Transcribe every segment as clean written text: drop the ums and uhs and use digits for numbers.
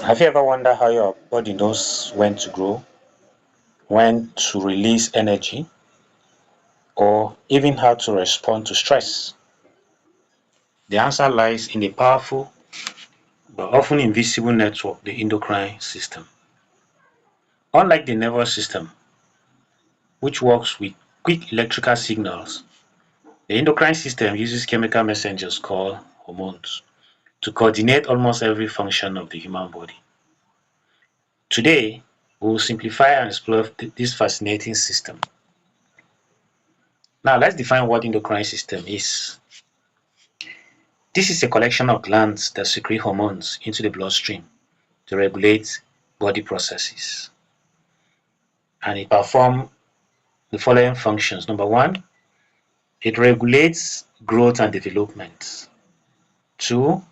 Have you ever wondered how your body knows when to grow, when to release energy, or even how to respond to stress? The answer lies in a powerful but often invisible network, the endocrine system. Unlike the nervous system, which works with quick electrical signals, the endocrine system uses chemical messengers called hormones to coordinate almost every function of the human body. Today, we will simplify and explore this fascinating system. Now, let's define what endocrine system is. This is a collection of glands that secrete hormones into the bloodstream to regulate body processes. And it performs the following functions. Number one, it regulates growth and development. Two,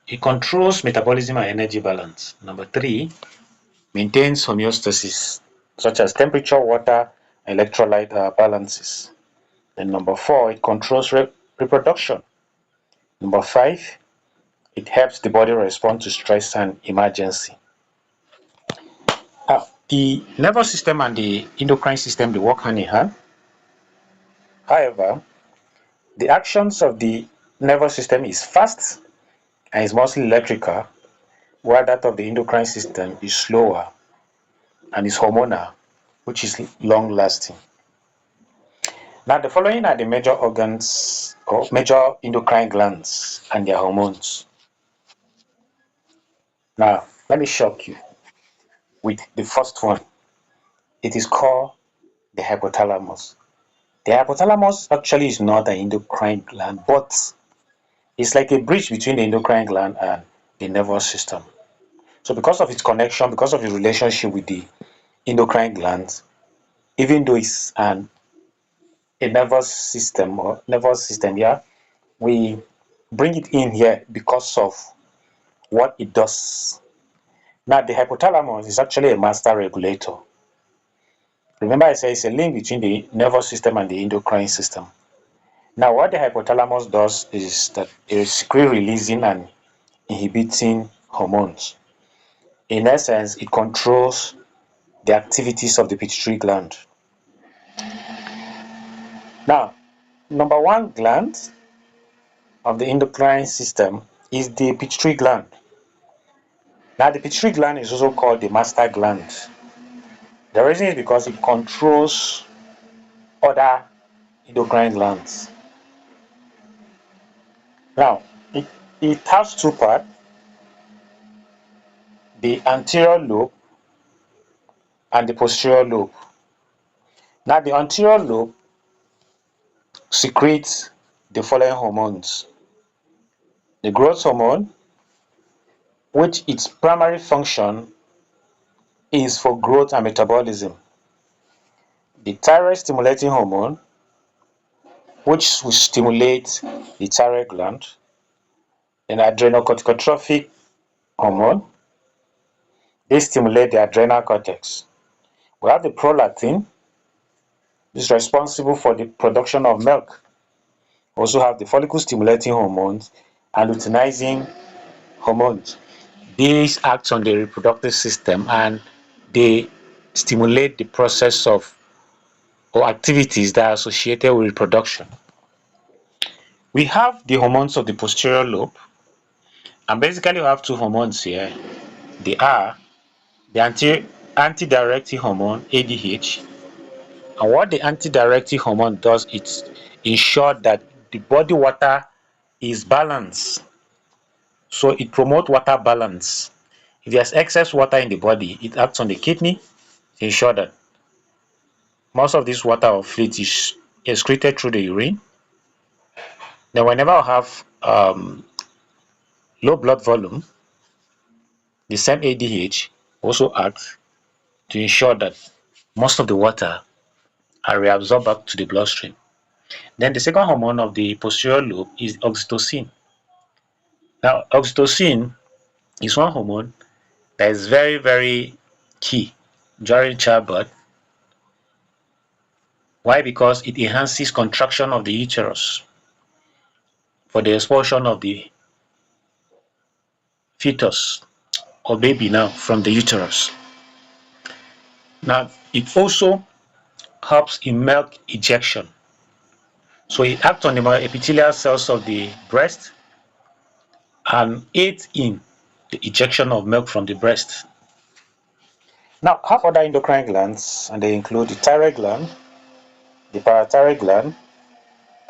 it controls metabolism and energy balance. Number three, maintains homeostasis, such as temperature, water, electrolyte balances. Then number four, it controls reproduction. Number five, it helps the body respond to stress and emergency. The nervous system and the endocrine system, they work hand in hand. However, the actions of the nervous system is fast and is mostly electrical, while that of the endocrine system is slower and is hormonal, which is long lasting. Now, the following are the major organs or major endocrine glands and their hormones. Now, let me shock you with the first one. It is called the hypothalamus. The hypothalamus actually is not an endocrine gland, but it's like a bridge between the endocrine gland and the nervous system. So, because of its connection, because of its relationship with the endocrine glands, even though it's a nervous system, yeah, we bring it in here because of what it does. Now, the hypothalamus is actually a master regulator. Remember, I said it's a link between the nervous system and the endocrine system. Now, what the hypothalamus does is that it secretes releasing and inhibiting hormones. In essence, it controls the activities of the pituitary gland. Now, number one gland of the endocrine system is the pituitary gland. Now, the pituitary gland is also called the master gland. The reason is because it controls other endocrine glands. Now, it has two parts, the anterior lobe and the posterior lobe. Now, the anterior lobe secretes the following hormones: the growth hormone, which its primary function is for growth and metabolism; the thyroid stimulating hormone, which will stimulate the thyroid gland; then adrenocorticotropic hormone, they stimulate the adrenal cortex. We have the prolactin, which is responsible for the production of milk. We also have the follicle stimulating hormones and luteinizing hormones. These act on the reproductive system and they stimulate the process of or activities that are associated with reproduction. We have the hormones of the posterior lobe, and basically we have two hormones here. They are the antidiuretic hormone ADH, and what the antidiuretic hormone does is ensure that the body water is balanced. So it promotes water balance. If there's excess water in the body, it acts on the kidney to ensure that most of this water or fluid is excreted through the urine. Then whenever I have low blood volume, the same ADH also acts to ensure that most of the water are reabsorbed back to the bloodstream. Then the second hormone of the posterior lobe is oxytocin. Now, oxytocin is one hormone that is very, very key during childbirth. Why? Because it enhances contraction of the uterus for the expulsion of the fetus. or baby now from the uterus. Now, it also helps in milk ejection. So it acts on the epithelial cells of the breast and aids in the ejection of milk from the breast. Now, have other endocrine glands, and they include the thyroid gland, the pituitary gland,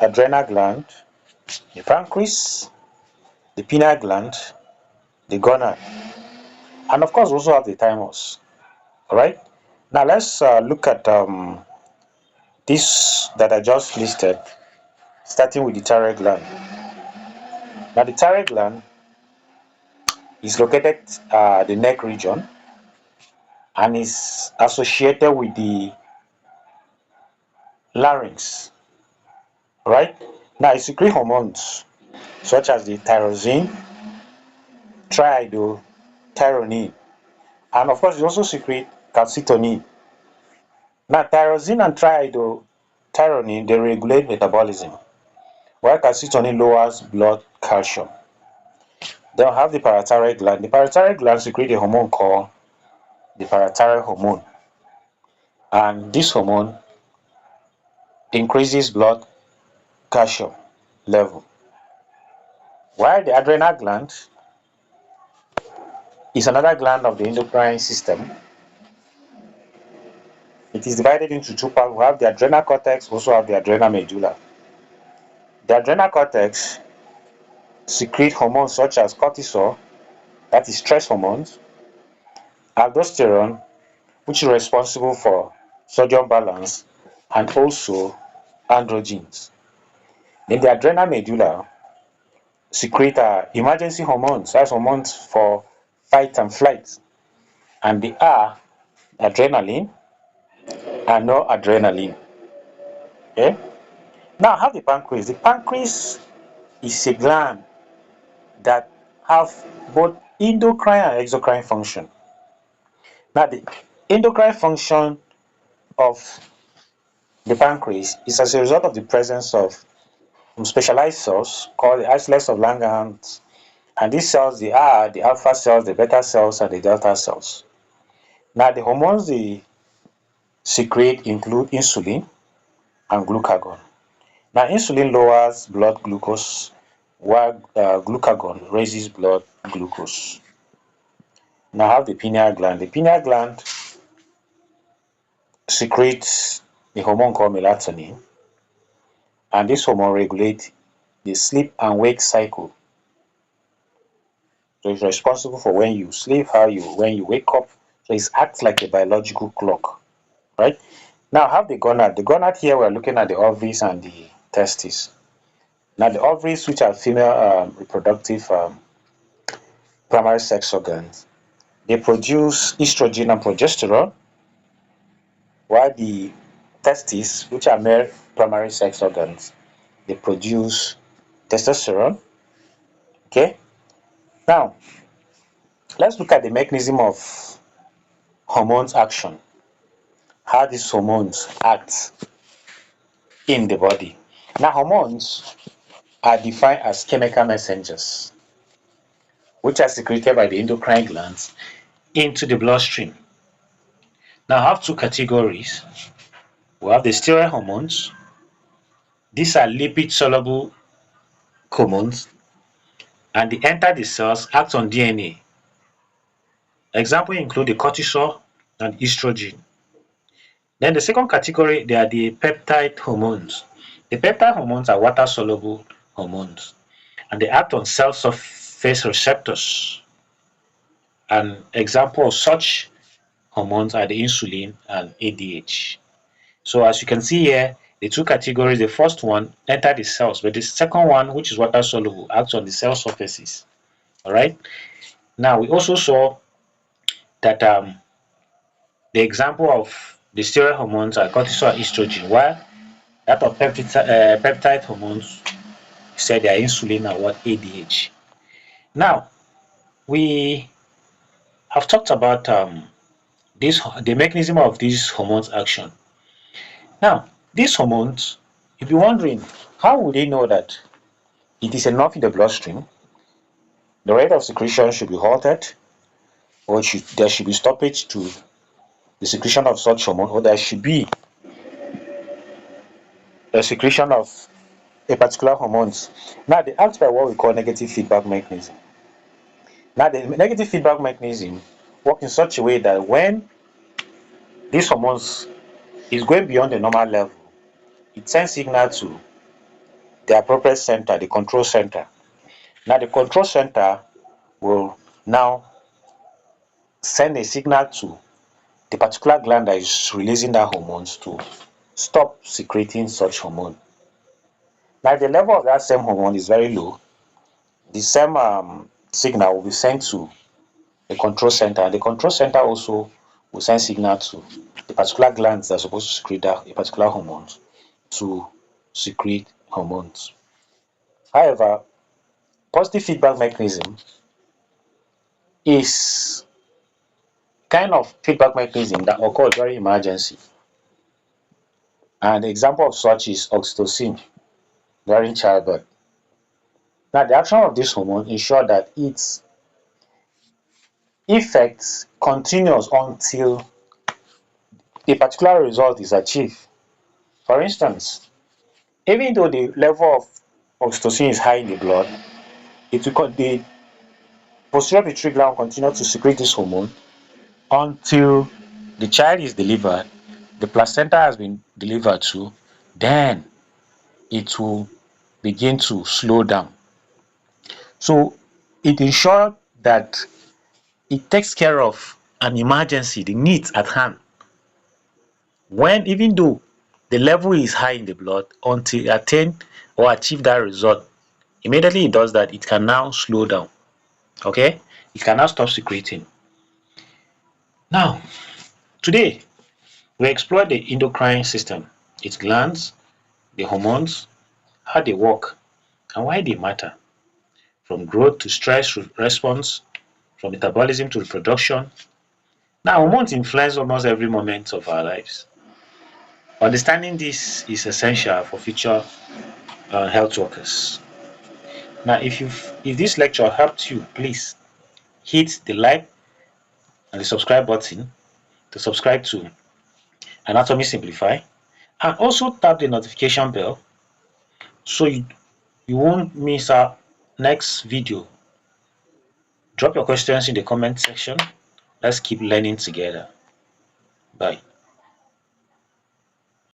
adrenal gland, the pancreas, the pineal gland, the gonad, and of course we also have the thymus. All right. Now let's look at this that I just listed, starting with the thyroid gland. Now the thyroid gland is located the neck region and is associated with the larynx. Right. Now it secretes hormones such as the tyrosine, triiodothyronine, and of course it also secretes calcitonin. Now tyrosine and triiodothyronine, they regulate metabolism, while calcitonin lowers blood calcium. Then we have the parathyroid gland. The parathyroid gland secretes a hormone called the parathyroid hormone, and this hormone increases blood calcium level. While the adrenal gland is another gland of the endocrine system. It is divided into two parts. We have the adrenal cortex, also have the adrenal medulla. The adrenal cortex secretes hormones such as cortisol, that is stress hormones, aldosterone, which is responsible for sodium balance, and also androgens. Then the adrenal medulla secrete emergency hormones, that's hormones for fight and flight, and they are adrenaline and noradrenaline. Okay? Now I have the pancreas. The pancreas is a gland that have both endocrine and exocrine function. Now the endocrine function of the pancreas is as a result of the presence of some specialized cells called the islets of Langerhans, and these cells, they are the alpha cells, the beta cells, and the delta cells. Now the hormones they secrete include insulin and glucagon. Now insulin lowers blood glucose, while glucagon raises blood glucose. Now I have the pineal gland. The pineal gland secretes a hormone called melatonin, and this hormone regulates the sleep and wake cycle. So it's responsible for when you sleep, when you wake up. So it acts like a biological clock, right? Now I have the gonad. The gonad here we're looking at the ovaries and the testes. Now the ovaries, which are female reproductive primary sex organs, they produce estrogen and progesterone, while the testes, which are male primary sex organs, they produce testosterone. Okay. Now let's look at the mechanism of hormones action, how these hormones act in the body. Now hormones are defined as chemical messengers which are secreted by the endocrine glands into the bloodstream. Now I have two categories. We have the steroid hormones. These are lipid soluble hormones, and they enter the cells, act on DNA. Examples include the cortisol and estrogen. Then the second category, they are the peptide hormones. The peptide hormones are water soluble hormones, and they act on cell surface receptors. An example of such hormones are the insulin and ADH. So as you can see here, the two categories, the first one enter the cells, but the second one, which is water soluble, acts on the cell surfaces. All right. Now we also saw that the example of the steroid hormones are cortisol and estrogen, while that of peptide hormones said they are insulin and what ADH. Now we have talked about the mechanism of these hormones action. Now these hormones, if you're wondering, how would they know that it is enough in the bloodstream? The rate of secretion should be halted, or there should be stoppage to the secretion of such hormone, or there should be a secretion of a particular hormones. Now they act by what we call negative feedback mechanism. Now the negative feedback mechanism works in such a way that when these hormones is going beyond the normal level, it sends signal to the appropriate center, the control center. Now the control center will now send a signal to the particular gland that is releasing that hormones to stop secreting such hormone. Now if the level of that same hormone is very low, the same signal will be sent to the control center. The control center also will send signal to the particular glands that are supposed to secrete that a particular hormones to secrete hormones. However, positive feedback mechanism is kind of feedback mechanism that occurs during emergency. And the example of such is oxytocin during childbirth. Now, the action of this hormone ensures that its effects continues until a particular result is achieved. For instance, even though the level of oxytocin is high in the blood, the posterior pituitary gland will continue to secrete this hormone until the child is delivered, the placenta has been delivered to, then it will begin to slow down. So it ensures that it takes care of an emergency, the needs at hand, when even though the level is high in the blood, until it attain or achieve that result, immediately it does that, it can now slow down. Okay, it can now stop secreting. Now today we explore the endocrine system, its glands, the hormones, how they work, and why they matter, from growth to stress response, from metabolism to reproduction. Now hormones influence almost every moment of our lives. Understanding this is essential for future health workers. Now, if this lecture helped you, please hit the like and the subscribe button to subscribe to Anatomy Simplify, and also tap the notification bell so you won't miss our next video. Drop your questions in the comment section. Let's keep learning together. Bye.